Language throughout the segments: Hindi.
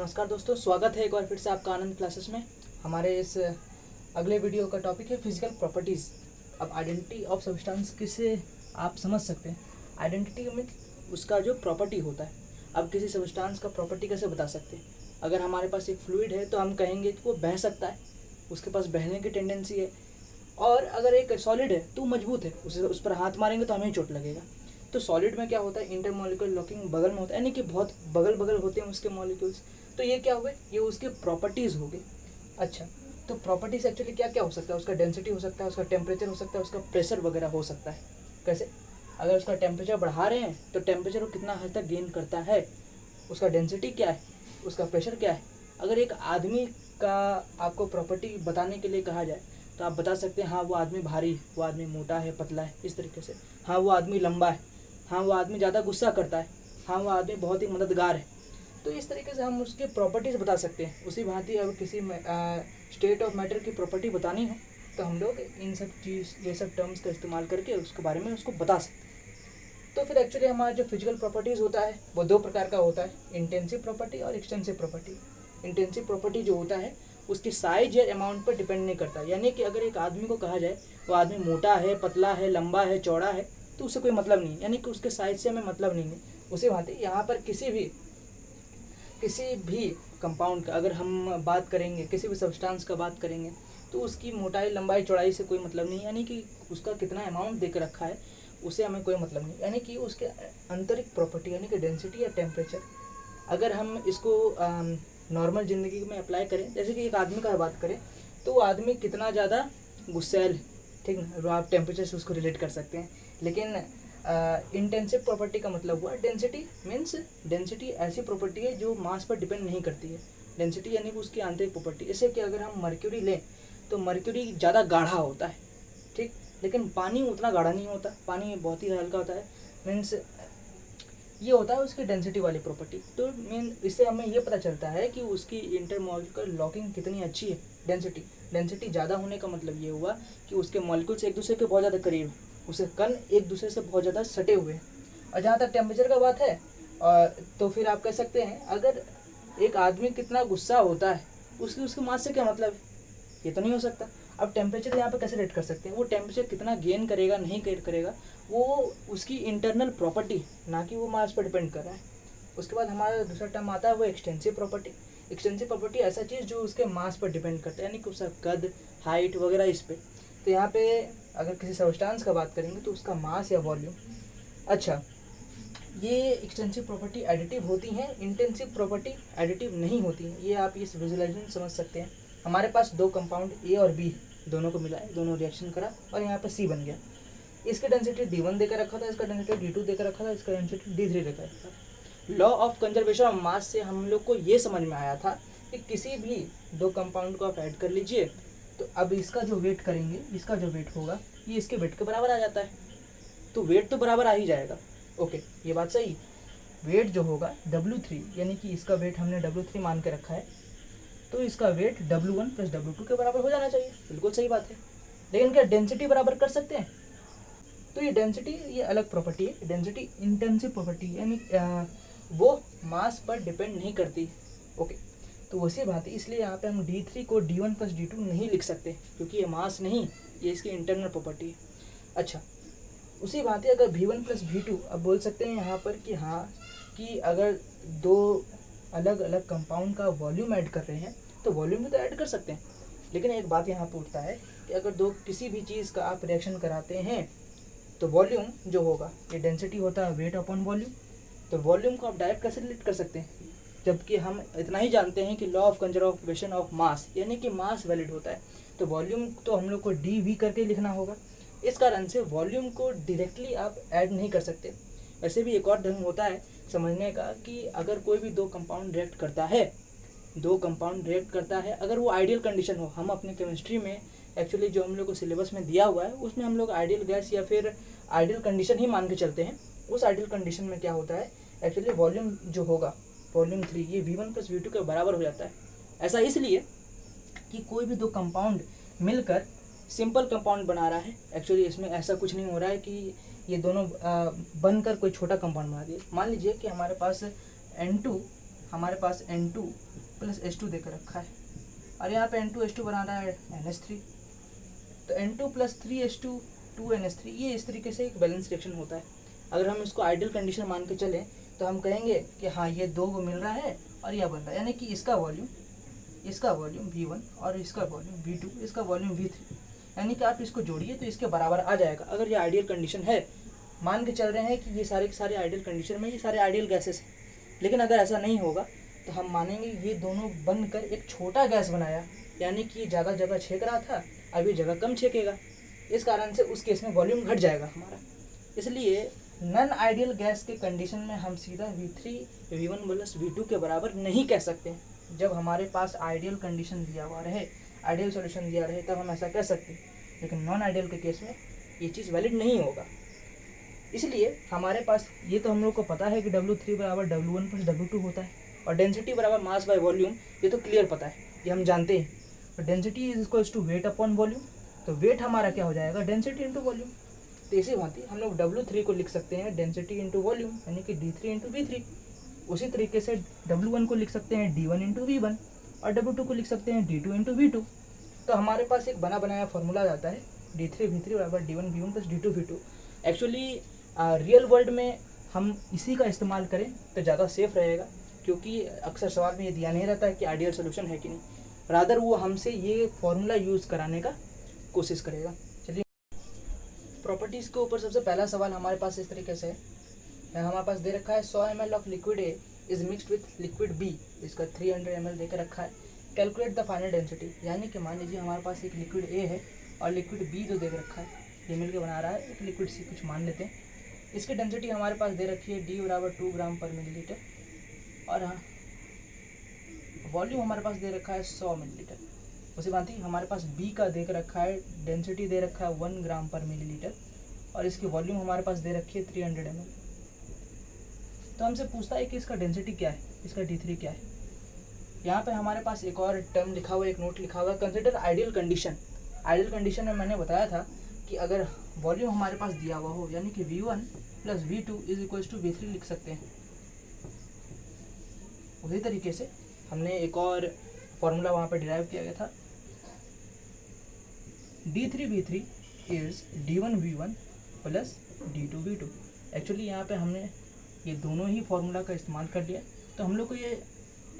नमस्कार दोस्तों, स्वागत है एक बार फिर से आपका आनंद क्लासेस में। हमारे इस अगले वीडियो का टॉपिक है फिजिकल प्रॉपर्टीज़। अब आइडेंटिटी ऑफ सब्सटेंस किसे आप समझ सकते हैं। आइडेंटिटी में उसका जो प्रॉपर्टी होता है। अब किसी सब्सटेंस का प्रॉपर्टी कैसे बता सकते हैं। अगर हमारे पास एक फ्लूइड है तो हम कहेंगे कि वो बह सकता है, उसके पास बहने की टेंडेंसी है। और अगर एक सॉलिड है तो मजबूत है, उस पर हाथ मारेंगे तो हमें चोट लगेगा। तो सॉलिड में क्या होता है, इंटरमॉलिक्यूलर लॉकिंग बगल में होता है, यानी कि बहुत बगल बगल होते हैं उसके मॉलिक्यूल्स। तो ये क्या हुए, ये उसके प्रॉपर्टीज़ हो गए। अच्छा, तो प्रॉपर्टीज़ एक्चुअली क्या क्या हो सकता है। उसका डेंसिटी हो सकता है, उसका टेम्परेचर हो सकता है, उसका प्रेशर वगैरह हो सकता है। कैसे, अगर उसका टेम्परेचर बढ़ा रहे हैं तो टेम्परेचर वो कितना हद तक गेन करता है, उसका डेंसिटी क्या है, उसका प्रेशर क्या है। अगर एक आदमी का आपको प्रॉपर्टी बताने के लिए कहा जाए तो आप बता सकते हैं, हाँ वो आदमी भारी है, वो आदमी मोटा है, पतला है, इस तरीके से। हाँ वो आदमी लंबा है, हाँ वो आदमी ज़्यादा गुस्सा करता है, हाँ वो आदमी बहुत ही मददगार है। तो इस तरीके से हम उसके प्रॉपर्टीज़ बता सकते हैं। उसी भांति अगर किसी स्टेट ऑफ मैटर की प्रॉपर्टी बतानी हो तो हम लोग इन सब ये सब टर्म्स का इस्तेमाल करके उसके बारे में उसको बता सकते हैं। तो फिर एक्चुअली हमारा जो फिजिकल प्रॉपर्टीज़ होता है वो दो प्रकार का होता है, इंटेंसिव प्रॉपर्टी और एक्सटेंसिव प्रॉपर्टी। इंटेंसिव प्रॉपर्टी जो होता है उसकी साइज या अमाउंट पर डिपेंड नहीं करता, यानी कि अगर एक आदमी को कहा जाए वो आदमी मोटा है, पतला है, लंबा है, चौड़ा है, तो उससे कोई मतलब नहीं, यानी कि उसके साइज से हमें मतलब नहीं है। उसी बात यहाँ पर किसी भी कंपाउंड का अगर हम बात करेंगे, किसी भी सब्सटेंस का बात करेंगे, तो उसकी मोटाई, लंबाई, चौड़ाई से कोई मतलब नहीं, यानी कि उसका कितना अमाउंट देकर रखा है उसे हमें कोई मतलब नहीं, यानी कि उसके आंतरिक प्रॉपर्टी यानी कि डेंसिटी या टेम्परेचर। अगर हम इसको नॉर्मल ज़िंदगी में अप्लाई करें, जैसे कि एक आदमी का बात करें तो वो आदमी कितना ज़्यादा गुस्सैल, ठीक ना, आप टेम्परेचर से उसको रिलेट कर सकते हैं। लेकिन इंटेंसिव प्रॉपर्टी का मतलब हुआ डेंसिटी। मीन्स डेंसिटी ऐसी प्रॉपर्टी है जो मास पर डिपेंड नहीं करती है। डेंसिटी यानी कि उसकी आंतरिक प्रॉपर्टी। जैसे कि अगर हम मर्क्यूरी लें तो मर्क्यूरी ज़्यादा गाढ़ा होता है, ठीक, लेकिन पानी उतना गाढ़ा नहीं होता, पानी बहुत ही हल्का होता है। मीन्स ये होता है उसकी डेंसिटी वाली प्रॉपर्टी। तो मीन इससे हमें ये पता चलता है कि उसकी इंटरमॉलिक्यूलर लॉकिंग कितनी अच्छी है। डेंसिटी ज़्यादा होने का मतलब ये हुआ कि उसके मॉलिक्यूल्स एक दूसरे के बहुत ज़्यादा करीब, उसके कण एक दूसरे से बहुत ज़्यादा सटे हुए हैं। और जहाँ तक टेम्परेचर का बात है, तो फिर आप कह सकते हैं अगर एक आदमी कितना गुस्सा होता है उसके मास से क्या मतलब है, ये तो नहीं हो सकता। अब टेम्परेचर यहाँ पे कैसे रेट कर सकते हैं, वो टेम्परेचर कितना गेन करेगा नहीं करेगा वो उसकी इंटरनल प्रॉपर्टी, ना कि वो मास पर डिपेंड कर रहा है। उसके बाद हमारा दूसरा टर्म आता है वो एक्सटेंसिव प्रॉपर्टी। एक्सटेंसिव प्रॉपर्टी ऐसा चीज़ जो उसके मास पर डिपेंड करता है, यानी कि उसका कद, हाइट वगैरह इस पर। तो यहाँ पे अगर किसी सब्सटेंस का बात करेंगे तो उसका मास या वॉल्यूम। अच्छा, ये एक्सटेंसिव प्रॉपर्टी एडिटिव होती हैं, इंटेंसिव प्रॉपर्टी एडिटिव नहीं होती हैं। ये आप इस विजुअलाइजेशन समझ सकते हैं। हमारे पास दो कंपाउंड ए और बी, दोनों को मिलाए, दोनों रिएक्शन करा और यहाँ पर सी बन गया। इसका डेंसिटी D1 देकर रखा था, इसका डेंसिटी D2 देकर रखा था, इसका डेंसिटी D3 देकर रखा था। लॉ ऑफ कंजर्वेशन ऑफ मास से हम लोग को ये समझ में आया था कि किसी भी दो कंपाउंड को आप ऐड कर लीजिए तो अब इसका जो वेट करेंगे, इसका जो वेट होगा ये इसके वेट के बराबर आ जाता है। तो वेट तो बराबर आ ही जाएगा। ओके, ये बात सही। वेट जो होगा W3, यानी कि इसका वेट हमने W3 मान के रखा है, तो इसका वेट W1 + W2 के बराबर हो जाना चाहिए। बिल्कुल सही बात है। लेकिन क्या डेंसिटी बराबर कर सकते हैं? तो ये डेंसिटी ये अलग प्रॉपर्टी है। डेंसिटी इंटेंसिव प्रॉपर्टी यानी वो मास पर डिपेंड नहीं करती। ओके, तो उसी बात है, इसलिए यहाँ पे हम D3 को D1 + D2 नहीं लिख सकते क्योंकि ये मास नहीं, ये इसकी इंटरनल प्रॉपर्टी है। अच्छा, उसी बात है, अगर V1 + V2 अब बोल सकते हैं यहाँ पर कि हाँ, कि अगर दो अलग अलग कंपाउंड का वॉल्यूम ऐड कर रहे हैं तो वॉल्यूम भी तो ऐड कर सकते हैं। लेकिन एक बात यहाँ पर उठता है कि अगर दो किसी भी चीज़ का आप रिएक्शन कराते हैं तो वॉल्यूम जो होगा, ये डेंसिटी होता है वेट अपॉन वॉल्यूम। तो वॉल्यूम को आप डायरेक्ट कैसे रिलेट कर सकते हैं, जबकि हम इतना ही जानते हैं कि लॉ ऑफ कंजर्वेशन ऑफ मास यानी कि मास वैलिड होता है। तो वॉल्यूम तो हम लोग को DV करके लिखना होगा। इस कारण से वॉल्यूम को डायरेक्टली आप ऐड नहीं कर सकते। वैसे भी एक और ढंग होता है समझने का कि अगर कोई भी दो कंपाउंड रिएक्ट करता है, अगर वो आइडियल कंडीशन हो, हम अपने केमिस्ट्री में एक्चुअली जो हम लोग को सिलेबस में दिया हुआ है उसमें हम लोग आइडियल गैस या फिर आइडियल कंडीशन ही मान के चलते हैं। उस आइडियल कंडीशन में क्या होता है, एक्चुअली वॉल्यूम जो होगा, वॉल्यूम 3 ये V1 + V2 के बराबर हो जाता है। ऐसा इसलिए कि कोई भी दो कंपाउंड मिलकर सिंपल कंपाउंड बना रहा है। एक्चुअली इसमें ऐसा कुछ नहीं हो रहा है कि ये दोनों बनकर कोई छोटा कंपाउंड बना दिए। मान लीजिए कि हमारे पास N2 हमारे पास N2 प्लस H2 देकर रखा है और यहाँ पे N2H2 बना रहा है NH3। तो N2 प्लस 3H2 2NH3, ये इस तरीके से एक बैलेंस रिएक्शन होता है। अगर हम इसको आइडियल कंडीशन मान के चलें तो हम कहेंगे कि हाँ ये दो को मिल रहा है और यह बन रहा है, यानी कि इसका वॉल्यूम V1 और इसका वॉल्यूम V2, इसका वॉल्यूम V3, यानी कि आप इसको जोड़िए तो इसके बराबर आ जाएगा। अगर ये आइडियल कंडीशन है, मान के चल रहे हैं कि ये सारे के सारे आइडियल कंडीशन में ये सारे आइडियल गैसेस हैं, लेकिन अगर ऐसा नहीं होगा तो हम मानेंगे ये दोनों बनकर एक छोटा गैस बनाया, यानी कि ज़्यादा जगह छेक रहा था, अब ये जगह कम छेकेगा, इस कारण से उस केस में वॉल्यूम घट जाएगा हमारा। इसलिए नॉन आइडियल गैस के कंडीशन में हम सीधा V3 V1 प्लस V2 के बराबर नहीं कह सकते। जब हमारे पास आइडियल कंडीशन दिया हुआ रहे, आइडियल सॉल्यूशन दिया रहे, तब हम ऐसा कह सकते हैं, लेकिन नॉन आइडियल के केस में ये चीज़ वैलिड नहीं होगा। इसलिए हमारे पास ये तो हम लोग को पता है कि W3 बराबर W1 प्लस W2 होता है और डेंसिटी बराबर मास बाय वॉल्यूम, ये तो क्लियर पता है, ये हम जानते हैं। तो density is equals to weight upon volume, तो वेट हमारा क्या हो जाएगा, डेंसिटी इंटू वॉल्यूम। तो इसी भांति हम लोग W3 को लिख सकते हैं डेंसिटी इंटू वॉल्यूम, यानी कि D3 इंटू V3। उसी तरीके से W1 को लिख सकते हैं D1 इंटू V1 और W2 को लिख सकते हैं D2 इंटू V2। तो हमारे पास एक बना बनाया फॉर्मूला जाता है D3 V3 बराबर D1 V1 plus D2 V2। Actually real world में हम इसी का इस्तेमाल करें तो ज़्यादा सेफ रहेगा, क्योंकि अक्सर सवाल में ये दिया नहीं रहता है कि आइडियल सोल्यूशन है कि नहीं, रादर वो हमसे ये फॉर्मूला यूज़ कराने का कोशिश करेगा। चलिए प्रॉपर्टीज़ के ऊपर सबसे पहला सवाल हमारे पास इस तरीके से है, हमारे पास दे रखा है 100 ml of liquid A is mixed with liquid B, इसका 300 ml देकर रखा है। कैलकुलेट द फाइनल डेंसिटी, यानी कि मान लीजिए हमारे पास एक लिक्विड A है और लिक्विड B जो दे रखा है, ये मिल के बना रहा है एक लिक्विड C, कुछ मान लेते हैं। इसकी डेंसिटी हमारे पास दे रखी है D बराबर 2 ग्राम पर मिलीलीटर और हाँ वॉल्यूम हमारे पास दे रखा है 100 मिलीलीटर। उसी भांति हमारे पास B का दे रखा है, डेंसिटी दे रखा है 1 ग्राम पर मिलीलीटर और इसकी वॉल्यूम हमारे पास दे रखी है 300 ml। तो हमसे पूछता है कि इसका डेंसिटी क्या है, इसका D3 क्या है। यहाँ पे हमारे पास एक और टर्म लिखा हुआ है, एक नोट लिखा हुआ है, consider ideal condition. Ideal condition में मैंने बताया था कि अगर वॉल्यूम हमारे पास दिया हुआ हो, यानी कि V1 plus V2 is equals to V3 लिख सकते हैं। उसी तरीके से हमने एक और फॉर्मूला वहाँ पे डिराइव किया गया था, D3V3 is D1V1 plus D2V2। Actually यहाँ पे हमने ये दोनों ही फॉर्मूला का इस्तेमाल कर लिया, तो हम लोग को ये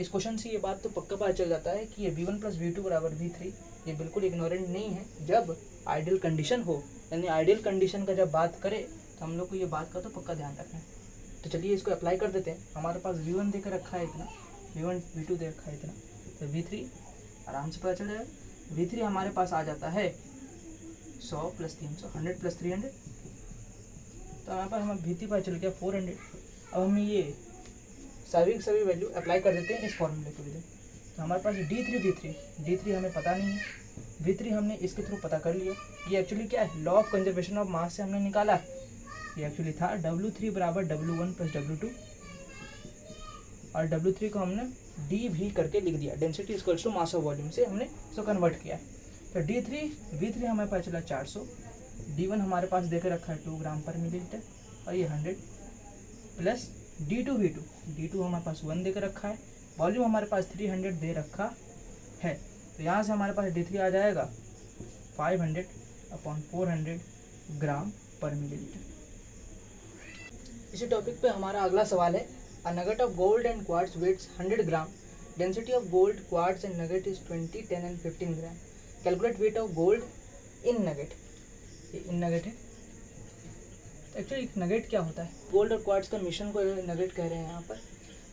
इस क्वेश्चन से ये बात तो पक्का पता चल जाता है कि ये V1 प्लस V2 बराबर V3 ये बिल्कुल इग्नोरेंट नहीं है जब आइडियल कंडीशन हो। यानी आइडियल कंडीशन का जब बात करें तो हम लोग को ये बात का तो पक्का ध्यान रखना है। तो चलिए इसको अप्लाई कर देते हैं। हमारे पास V1 देकर रखा है इतना, V1 V2 दे रखा है इतना, तो V3 आराम से पता चल जाएगा। V3 हमारे पास आ जाता है 100 प्लस 300, 100 प्लस 300, तो हमारे पास हमें V3 पता चल गया 400। अब हम ये सभी वैल्यू अप्लाई कर देते हैं इस फॉर्मूले के लिए। तो हमारे पास D3 हमें पता नहीं है, V3 हमने इसके थ्रू पता कर लिया। ये एक्चुअली क्या है, लॉ ऑफ कंजर्वेशन ऑफ मास से हमने निकाला है। ये एक्चुअली था W3 बराबर W1 प्लस W2 और W3 को हमने D भी करके लिख दिया, density equals to mass of volume से हमने इसको कन्वर्ट किया है। तो V3 हमें पता चला 400, D1 हमारे पास देकर रखा है 2 ग्राम पर मिलीलीटर और ये 100 प्लस D2 हमारे पास 1 देकर रखा है, वॉल्यूम हमारे पास 300 दे रखा है। तो यहाँ से हमारे पास D3 आ जाएगा 500/400 ग्राम पर मिलीलीटर। इसी टॉपिक पे हमारा अगला सवाल है, a nugget of gold and quartz weights 100 gram, density of gold, quartz and nugget is 20, 10 and 15 gram. Calculate weight of gold in nugget. ये इन नगेट है। एक्चुअली नगेट क्या होता है, गोल्ड और क्वार्ट्ज का मिश्रण को नगेट कह रहे हैं यहाँ पर।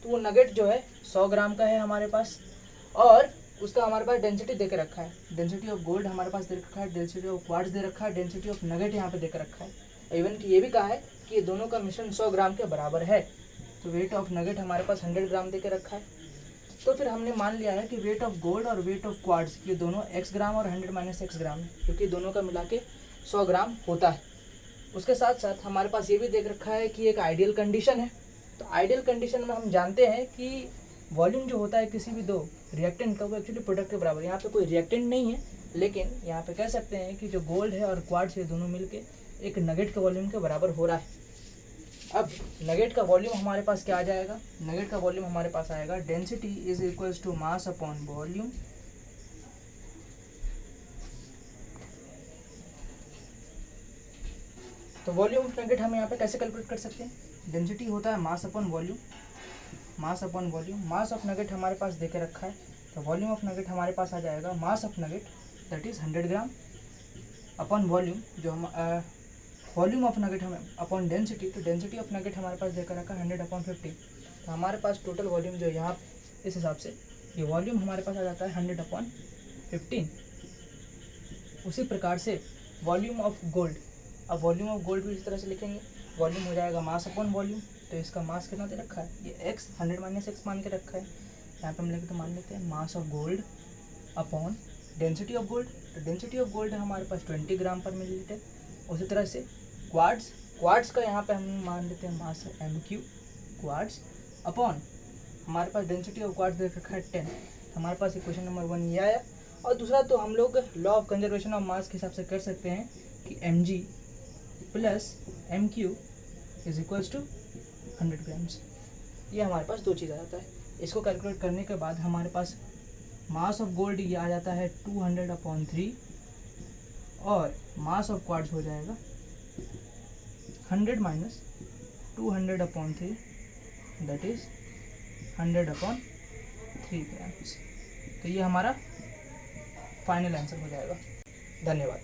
तो वो नगेट जो है 100 ग्राम का है हमारे पास और उसका हमारे पास डेंसिटी देकर रखा है। डेंसिटी ऑफ गोल्ड हमारे पास दे रखा है, डेंसिटी ऑफ क्वार्ट्ज दे रखा है, डेंसिटी ऑफ नगेट यहाँ पे देकर रखा है। इवन कि ये भी कहा है कि ये दोनों का मिश्रण 100 ग्राम के बराबर है। तो वेट ऑफ नगेट हमारे पास 100 ग्राम देकर रखा है। तो फिर हमने मान लिया है कि वेट ऑफ गोल्ड और वेट ऑफ क्वार्ट्ज ये दोनों x ग्राम और 100 माइनस x ग्राम है, क्योंकि दोनों का मिला के 100 ग्राम होता है। उसके साथ साथ हमारे पास ये भी देख रखा है कि एक आइडियल कंडीशन है। तो आइडियल कंडीशन में हम जानते हैं कि वॉल्यूम जो होता है किसी भी दो रिएक्टेंट का वो एक्चुअली प्रोडक्ट के बराबर। यहाँ पे कोई रिएक्टेंट नहीं है, लेकिन यहाँ पे कह सकते हैं कि जो गोल्ड है और क्वार्ट्ज है दोनों मिलके एक नगेट के वॉल्यूम के बराबर हो रहा है। अब नगेट का वॉल्यूम हमारे पास क्या आ जाएगा, नगेट का वॉल्यूम हमारे पास आएगा density is equals to mass upon volume. तो वॉल्यूम ऑफ नगेट हम यहाँ पे कैसे कैलकुलेट कर सकते हैं, डेंसिटी होता है मास upon volume, mass upon volume. Mass of nugget हमारे पास देके रखा है, तो वॉल्यूम ऑफ नगेट हमारे पास आ जाएगा mass of nugget that is 100 gram upon volume, जो हम वॉल्यूम ऑफ नगेट हमें अपॉन डेंसिटी, तो डेंसिटी ऑफ नगेट हमारे पास देकर रखा है 100 अपॉन 50। तो हमारे पास टोटल वॉल्यूम जो यहाँ इस हिसाब से ये वॉल्यूम हमारे पास आ जाता है 100 अपॉन 15। उसी प्रकार से वॉल्यूम ऑफ गोल्ड, अब वॉल्यूम ऑफ गोल्ड भी इस तरह से लिखेंगे, वॉल्यूम हो जाएगा मास अपॉन वॉल्यूम। तो इसका मास कितना दे रखा है, ये x 100 माइनस एक्स मान के रखा है, यहाँ पे हम लेके तो मान लेते हैं mass of gold upon density of gold. तो डेंसिटी ऑफ गोल्ड है हमारे पास 20 ग्राम पर मिलीलीटर। उसी तरह से क्वार्ट्स का यहाँ पे हम मान लेते हैं मास MQ क्वार्ट्स अपॉन हमारे पास डेंसिटी ऑफ क्वार्ट्स देख रखा है 10। हमारे पास इक्वेशन नंबर 1 ये आया। और दूसरा तो हम लोग law of conservation of mass के हिसाब से कर सकते हैं कि mg plus MQ is equals to 100 grams. ये हमारे पास दो चीज़ आ जाता है। इसको कैलकुलेट करने के बाद हमारे पास मास ऑफ गोल्ड ये आ जाता है 200 अपॉन 3 और मास ऑफ क्वार्ट्स हो जाएगा 100 minus 200 upon 3 that is 100 upon 3 grams. तो ये हमारा फाइनल आंसर हो जाएगा। धन्यवाद।